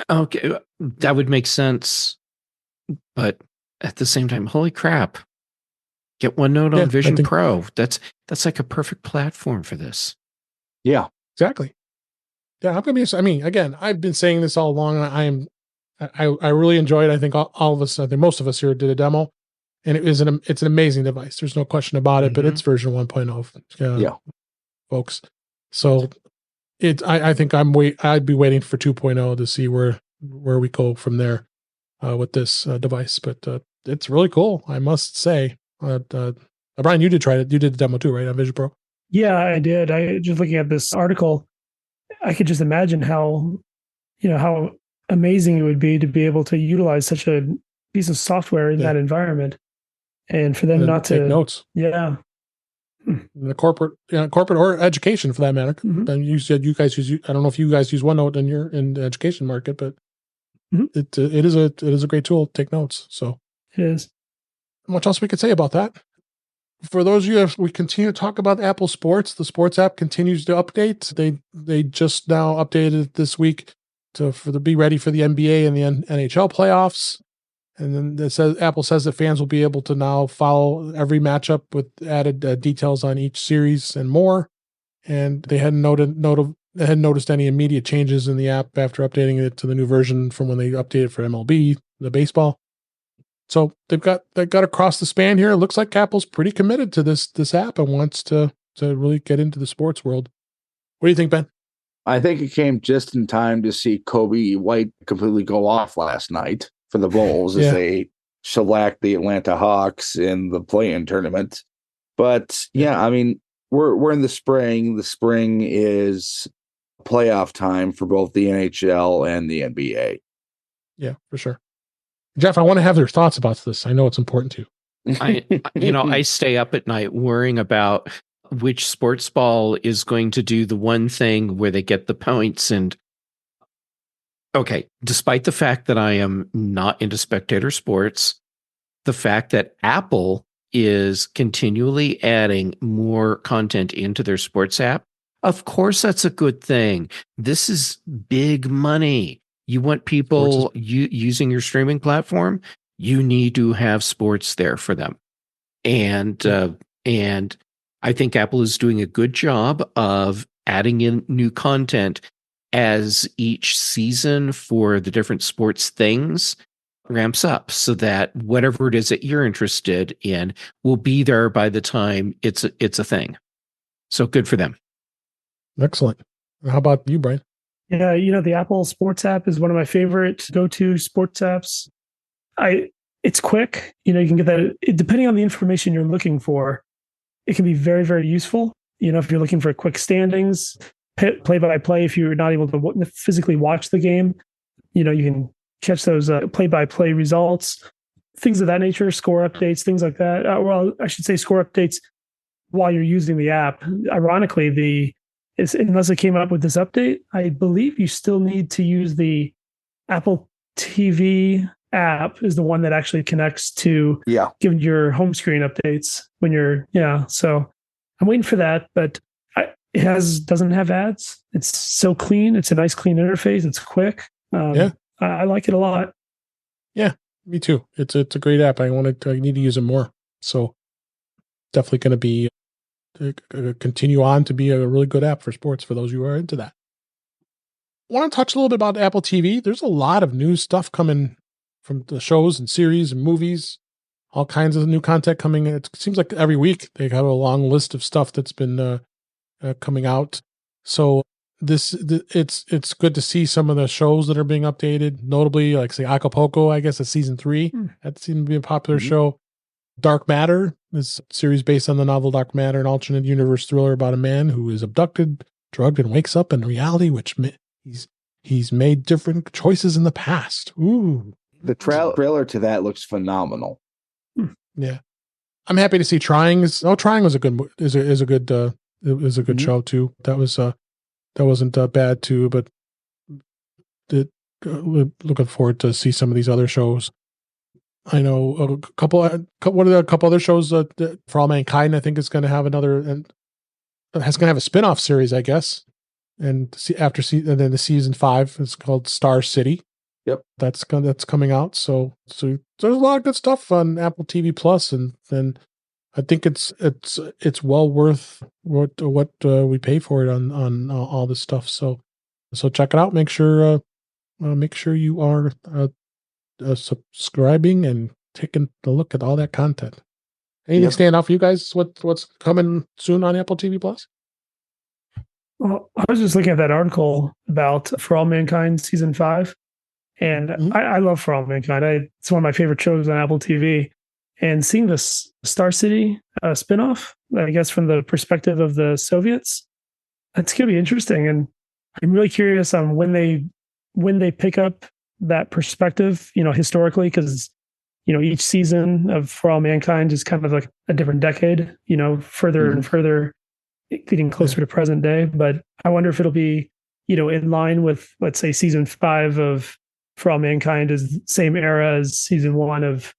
Okay, that would make sense, but at the same time, holy crap! Get OneNote on Vision Pro. That's like a perfect platform for this. Yeah, exactly. Yeah, I'm gonna be. I mean, again, I've been saying this all along. I really enjoyed. I think all of us. I think most of us here did a demo. And it's an amazing device. There's no question about it, but it's version 1.0. Yeah, folks. So I think I'd be waiting for 2.0 to see where we go from there with this device. But it's really cool, I must say. Brian, you did try it. You did the demo too, right, on Vision Pro? Yeah, I did. I just looking at this article, I could just imagine how amazing it would be to be able to utilize such a piece of software in that environment. And for them not to take notes, in the corporate or education for that matter. And you said you guys use. I don't know if you guys use OneNote in the education market, but it is a great tool to take notes. So it is. Much else we could say about that. For those of you, we continue to talk about Apple Sports. The Sports app continues to update. They just now updated this week to be ready for the NBA and the NHL playoffs. And then Apple says that fans will be able to now follow every matchup with added details on each series and more. And they hadn't noticed any immediate changes in the app after updating it to the new version from when they updated for MLB, the baseball. So they've got across the span here. It looks like Apple's pretty committed to this app and wants to really get into the sports world. What do you think, Ben? I think it came just in time to see Kobe White completely go off last night for the Bulls as they shellacked the Atlanta Hawks in the play-in tournament. But I mean, we're in the spring. The spring is playoff time for both the NHL and the NBA. Yeah, for sure. Jeff, I want to have your thoughts about this. I know it's important to you. I stay up at night worrying about which sports ball is going to do the one thing where they get the points. And okay, despite the fact that I am not into spectator sports, the fact that Apple is continually adding more content into their sports app, of course that's a good thing. This is big money. You want people using your streaming platform, you need to have sports there for them. And I think Apple is doing a good job of adding in new content as each season for the different sports things ramps up, so that whatever it is that you're interested in will be there by the time it's a thing. So good for them. Excellent. How about you, Brian? Yeah, the Apple Sports app is one of my favorite go-to sports apps. It's quick. You can get that depending on the information you're looking for. It can be very, very useful. If you're looking for quick standings, play-by-play, if you're not able to physically watch the game, you can catch those play-by-play results, things of that nature, score updates, things like that. Well, I should say score updates while you're using the app. Ironically, unless it came up with this update, I believe you still need to use the Apple TV app is the one that actually connects to giving your home screen updates when you're so I'm waiting for that, but it doesn't have ads. It's so clean. It's a nice clean interface. It's quick. I like it a lot. Yeah, me too. It's a great app. I need to use it more. So definitely going to be continue on to be a really good app for sports for those who are into that. I want to touch a little bit about Apple TV. There's a lot of new stuff coming from the shows and series and movies, all kinds of new content coming. It seems like every week they have a long list of stuff that's been coming out. So it's good to see some of the shows that are being updated, notably like say Acapulco, I guess it's season 3. That seemed to be a popular show. Dark Matter is a series based on the novel Dark Matter, an alternate universe thriller about a man who is abducted, drugged, and wakes up in reality, which he's made different choices in the past. Ooh. The trailer to that looks phenomenal. Yeah. I'm happy to see Trying was a good show too. That wasn't bad too, but looking forward to see some of these other shows. I know a couple other shows For All Mankind, I think is going to have a spin-off series, I guess. And and then the season 5 is called Star City. Yep. That's coming out. So there's a lot of good stuff on Apple TV Plus, and I think it's well worth what we pay for it on all this stuff. So check it out. Make sure you are subscribing and taking a look at all that content. Anything stand out for you guys? What's coming soon on Apple TV Plus? Well, I was just looking at that article about For All Mankind season 5, and I love For All Mankind. It's one of my favorite shows on Apple TV. And seeing this Star City spinoff, I guess from the perspective of the Soviets, it's going to be interesting. And I'm really curious on when they pick up that perspective, historically, because, each season of For All Mankind is kind of like a different decade, further and further getting closer to present day. But I wonder if it'll be, in line with, let's say, season 5 of For All Mankind is the same era as season 1 of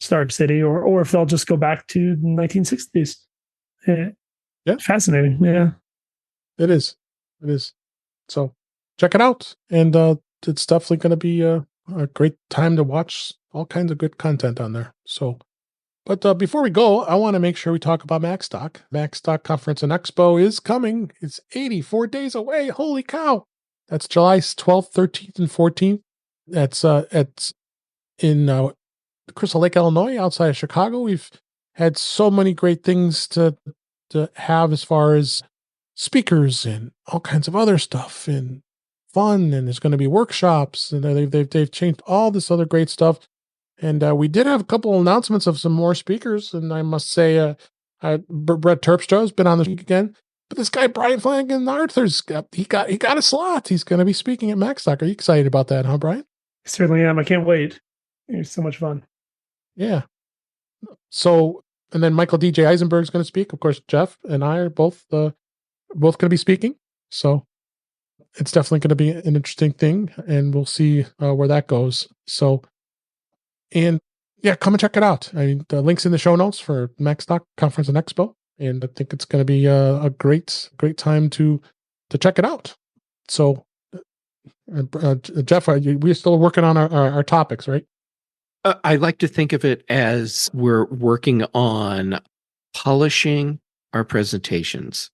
Star City, or if they'll just go back to the 1960s. Yeah. Fascinating. Yeah. It is. So check it out. And it's definitely going to be a great time to watch all kinds of good content on there. So, but before we go, I want to make sure we talk about MacStock. MacStock Conference and Expo is coming. It's 84 days away. Holy cow. That's July 12th, 13th, and 14th. It's in Crystal Lake, Illinois, outside of Chicago. We've had so many great things to have as far as speakers and all kinds of other stuff and fun, and there's going to be workshops, and they've changed all this other great stuff. And we did have a couple of announcements of some more speakers, and I must say, Brett Terpstra has been on this week again. But this guy Brian Flanigan-Arthurs, he got a slot. He's going to be speaking at MacStock. Are you excited about that, huh, Brian? I certainly am. I can't wait. It's so much fun. Yeah. So, and then Michael DJ Eisenberg is going to speak. Of course, Jeff and I are both going to be speaking. So it's definitely going to be an interesting thing, and we'll see where that goes. So, and yeah, come and check it out. I mean, the link's in the show notes for MacStock Conference and Expo, and I think it's going to be a great time to check it out. So, Jeff, we're still working on our topics, right? I like to think of it as we're working on polishing our presentations.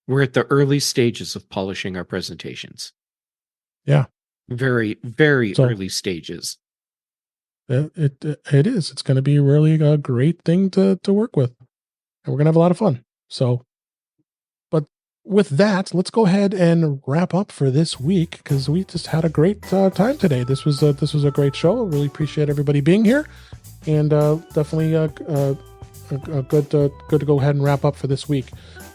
We're at the early stages of polishing our presentations. Yeah. Very, very early stages. It is. It's going to be really a great thing to work with. And we're going to have a lot of fun. So, but with that, let's go ahead and wrap up for this week, because we just had a great time today. This was a great show. I really appreciate everybody being here, and definitely good to go ahead and wrap up for this week.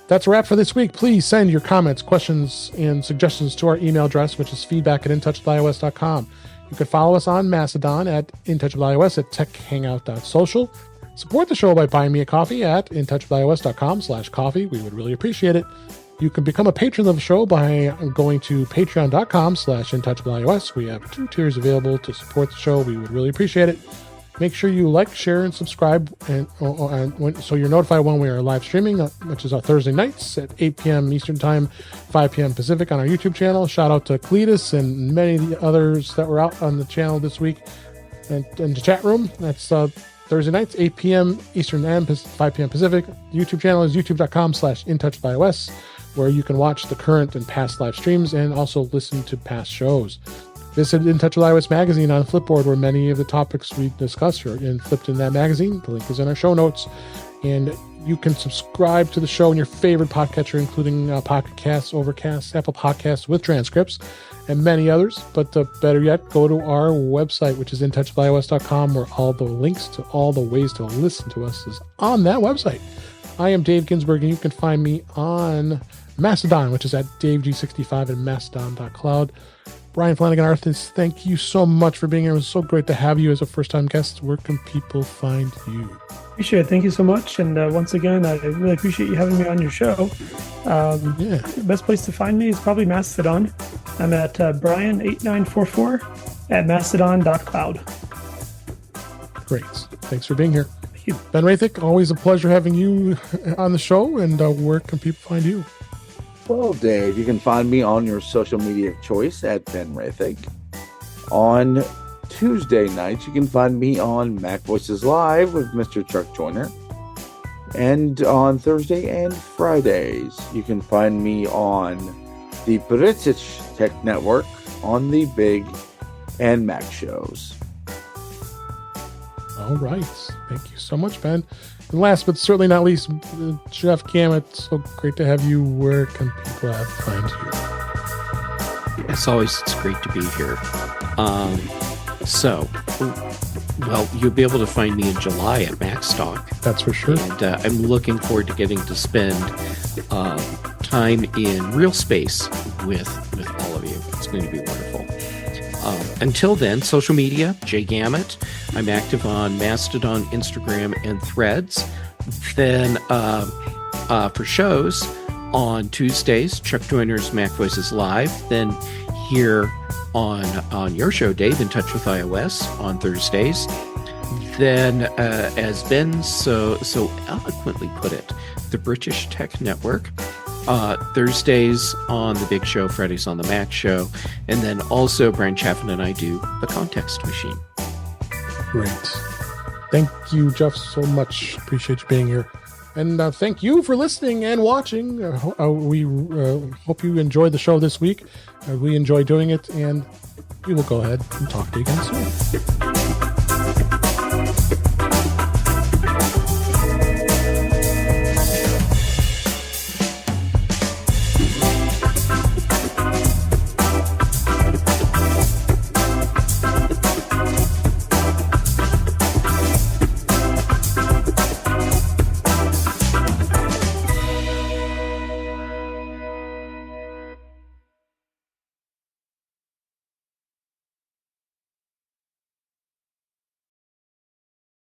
That's a wrap for this week. Please send your comments, questions, and suggestions to our email address, which is feedback@intouchwithios.com. You can follow us on Mastadon at intouchwithios, at techhangout.social. Support the show by buying me a coffee at intouchwithios.com/coffee. We would really appreciate it. You can become a patron of the show by going to patreon.com/intouchwithios. We have 2 tiers available to support the show. We would really appreciate it. Make sure you like, share, and subscribe, so you're notified when we are live streaming, which is our Thursday nights at 8 p.m. Eastern Time, 5 p.m. Pacific on our YouTube channel. Shout out to Cletus and many of the others that were out on the channel this week and the chat room. That's Thursday nights, 8 p.m. Eastern and 5 p.m. Pacific. The YouTube channel is youtube.com/intouchwithios, where you can watch the current and past live streams and also listen to past shows. Visit In Touch with iOS magazine on Flipboard, where many of the topics we discuss are flipped in that magazine. The link is in our show notes. And you can subscribe to the show in your favorite podcatcher, including Pocket Casts, Overcast, Apple Podcasts with transcripts, and many others. But better yet, go to our website, which is intouchwithios.com, where all the links to all the ways to listen to us is on that website. I am Dave Ginsburg, and you can find me on Mastadon, which is at DaveG65 and Mastodon.cloud. Brian Flanigan-Arthurs, thank you so much for being here. It was so great to have you as a first-time guest. Where can people find you? Appreciate it. Thank you so much. And once again, I really appreciate you having me on your show. The best place to find me is probably Mastodon. I'm at Brian8944 at Mastodon.cloud. Great. Thanks for being here. Thank you. Ben Roethig, always a pleasure having you on the show. And where can people find you? Well, Dave, you can find me on your social media of choice at Ben Roethig. On Tuesday nights, you can find me on Mac Voices Live with Mr. Chuck Joyner. And on Thursday and Fridays, you can find me on the British Tech Network on the Big and Mac shows. All right. Thank you so much, Ben. And last but certainly not least, Jeff Gamet. So great to have you. Where can people find you? As always, it's great to be here. You'll be able to find me in July at Macstock. That's for sure. And I'm looking forward to getting to spend time in real space with all of you. It's going to be wonderful. Until then, social media, Gamet. I'm active on Mastodon, Instagram, and Threads. Then for shows, on Tuesdays, Chuck Joyner's Mac Voices Live. Then here on your show, Dave, In Touch with iOS on Thursdays. Then, as Ben so eloquently put it, the British Tech Network. Thursdays on the Big Show, Fridays on the Mac Show, and then also Brian Chaffin and I do the Context Machine. Great. Thank you, Jeff, so much. Appreciate you being here. And thank you for listening and watching. We hope you enjoyed the show this week. We enjoy doing it, and we will go ahead and talk to you again soon.